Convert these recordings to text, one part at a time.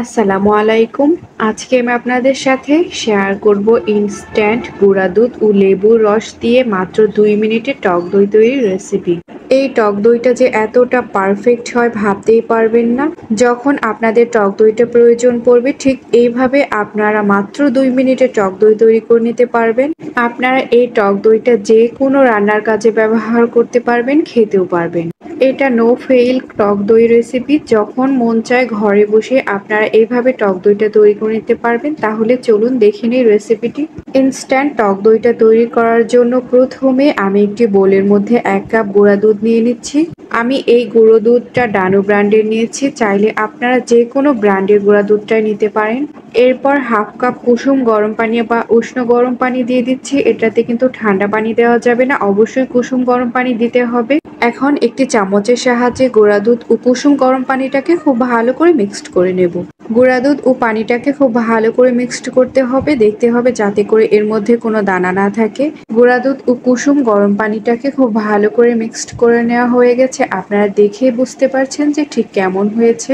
আসসালামু আলাইকুম। আজকে আমি আপনাদের সাথে শেয়ার করব ইনস্ট্যান্ট গুঁড়া দুধ ও লেবুর রস দিয়ে মাত্র ২ মিনিটে টক দই তৈরির রেসিপি। এই টক দইটা যে এতটা পারফেক্ট হয় ভাবতেই পারবেন না। যখন আপনাদের টক দইটা প্রয়োজন পড়বে ঠিক এইভাবে আপনারা মাত্র ২ মিনিটে টক দই তৈরি করে নিতে পারবেন। আপনারা এই টক দইটা যে কোনো রান্নার কাজে ব্যবহার করতে পারবেন, খেতেও পারবেন। এটা নো ফেইল টক দই রেসিপি। যখন মন চায় ঘরে বসে আপনারা এইভাবে টক দইটা তৈরি করে নিতে পারবেন। তাহলে চলুন দেখে নিই রেসিপিটি। ইনস্ট্যান্ট টক দইটা তৈরি করার জন্য প্রথমে আমি একটি বোলের মধ্যে ১ কাপ গুঁড়া দুধ নিয়ে নিচ্ছি। আমি এই গুঁড়ো দুধটা ডানু ব্র্যান্ডের নিয়েছি, চাইলে আপনারা যে কোনো ব্র্যান্ডের গুঁড়া দুধটাই নিতে পারেন। এরপর হাফ কাপ কুসুম গরম পানি বা উষ্ণ গরম পানি দিয়ে দিচ্ছি। এটাতে কিন্তু ঠান্ডা পানি দেওয়া যাবে না, অবশ্যই কুসুম গরম পানি দিতে হবে। এখন একটি চামচের সাহায্যে গুঁড়া দুধ ও কুসুম গরম পানিটাকে খুব ভালো করে মিক্সড করে নেব। গুঁড়া দুধ ও পানিটাকে খুব ভালো করে মিক্সড করতে হবে, দেখতে হবে যাতে করে এর মধ্যে কোনো দানা না থাকে। গুঁড়া দুধ ও কুসুম গরম পানিটাকে খুব ভালো করে মিক্সড করে নেওয়া হয়ে গেছে। আপনারা দেখেই বুঝতে পারছেন যে ঠিক কেমন হয়েছে।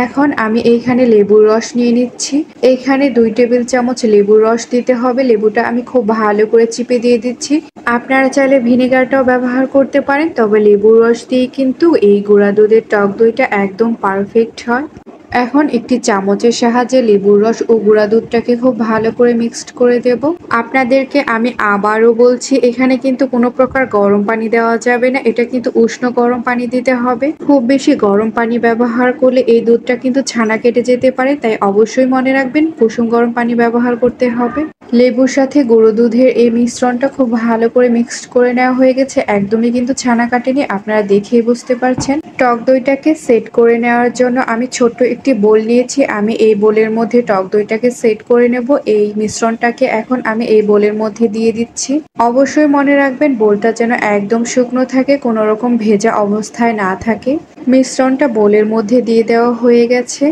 এখন আমি এইখানে লেবুর রস নিয়ে নিচ্ছি। এইখানে ২ টেবিল চামচ লেবুর রস দিতে হবে। লেবুটা আমি খুব ভালো করে চিপে দিয়ে দিচ্ছি। আপনারা চাইলে ভিনেগারটাও ব্যবহার করতে পারেন, তবে লেবুর রস দিয়ে কিন্তু এই গুঁড়া দুধের টক দইটা একদম পারফেক্ট হয়। এখন একটি চামচের সাহায্যে লেবুর রস ও গুঁড়া দুধটাকে খুব ভালো করে মিক্সড করে দেব। আপনাদেরকে আমি আবারও বলছি, এখানে কিন্তু কোনো প্রকার গরম পানি দেওয়া যাবে না, এটা কিন্তু উষ্ণ গরম পানি দিতে হবে। খুব বেশি গরম পানি ব্যবহার করলে এই দুধটা কিন্তু ছানা কেটে যেতে পারে, তাই অবশ্যই মনে রাখবেন কুসুম গরম পানি ব্যবহার করতে হবে। লেবুর সাথে গুঁড়ো দুধের এই মিশ্রণটা খুব ভালো করে মিক্সড করে নেওয়া হয়ে গেছে, একদমই কিন্তু ছানা কাটেনি, আপনারা দেখেই বুঝতে পারছেন। টক দইটাকে সেট করে নেওয়ার জন্য আমি ছোট্ট একটি বোল নিয়েছি। আমি এই বোলের মধ্যে টক দইটাকে সেট করে নেব। এই মিশ্রণটাকে এখন আমি এই বোলের মধ্যে দিয়ে দিচ্ছি। অবশ্যই মনে রাখবেন বোলটা যেন একদম শুকনো থাকে, কোনো রকম ভেজা অবস্থায় না থাকে। মিশ্রণটা বোলের মধ্যে দিয়ে দেওয়া হয়ে গেছে।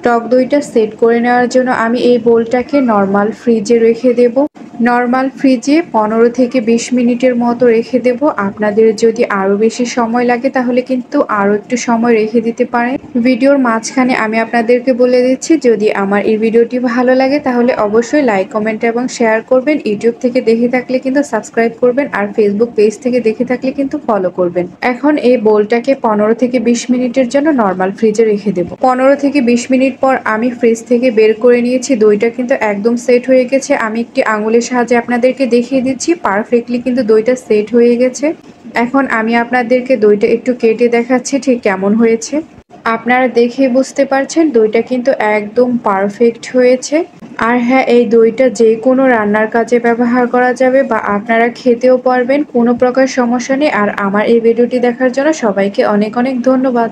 টক দইটা সেট করে নেওয়ার জন্য আমি এই বোলটাকে নর্মাল ফ্রিজে রেখে দেব। নর্মাল ফ্রিজে ১৫ থেকে ২০ মিনিটের মতো রেখে দেব। আপনাদের যদি আরও বেশি সময় লাগে তাহলে কিন্তু আরও একটু সময় রেখে দিতে পারেন। ভিডিওর মাঝখানে আমি আপনাদেরকে বলে দিচ্ছি, যদি আমার এই ভিডিওটি ভালো লাগে তাহলে অবশ্যই লাইক, কমেন্ট এবং শেয়ার করবেন। ইউটিউব থেকে দেখে থাকলে কিন্তু সাবস্ক্রাইব করবেন, আর ফেসবুক পেজ থেকে দেখে থাকলে কিন্তু ফলো করবেন। এখন এই বোলটাকে ১৫ থেকে ২০ মিনিটের জন্য নর্মাল ফ্রিজে রেখে দেব। ১৫ থেকে ২০ মিনিট পর আমি ফ্রিজ থেকে বের করে নিয়েছি। দইটা কিন্তু একদম সেট হয়ে গেছে। আমি একটি আঙুলের সাহায্যে আপনাদেরকে দেখিয়ে দিচ্ছি, পারফেক্টলি কিন্তু দইটা সেট হয়ে গেছে। এখন আমি আপনাদেরকে দইটা একটু কেটে দেখাচ্ছি ঠিক কেমন হয়েছে। আপনারা দেখে বুঝতে পারছেন দইটা কিন্তু একদম পারফেক্ট হয়েছে। আর হ্যাঁ, এই দইটা যে কোনো রান্নার কাজে ব্যবহার করা যাবে বা আপনারা খেতেও পারবেন, কোনো প্রকার সমস্যা নেই। আর আমার এই ভিডিওটি দেখার জন্য সবাইকে অনেক অনেক ধন্যবাদ।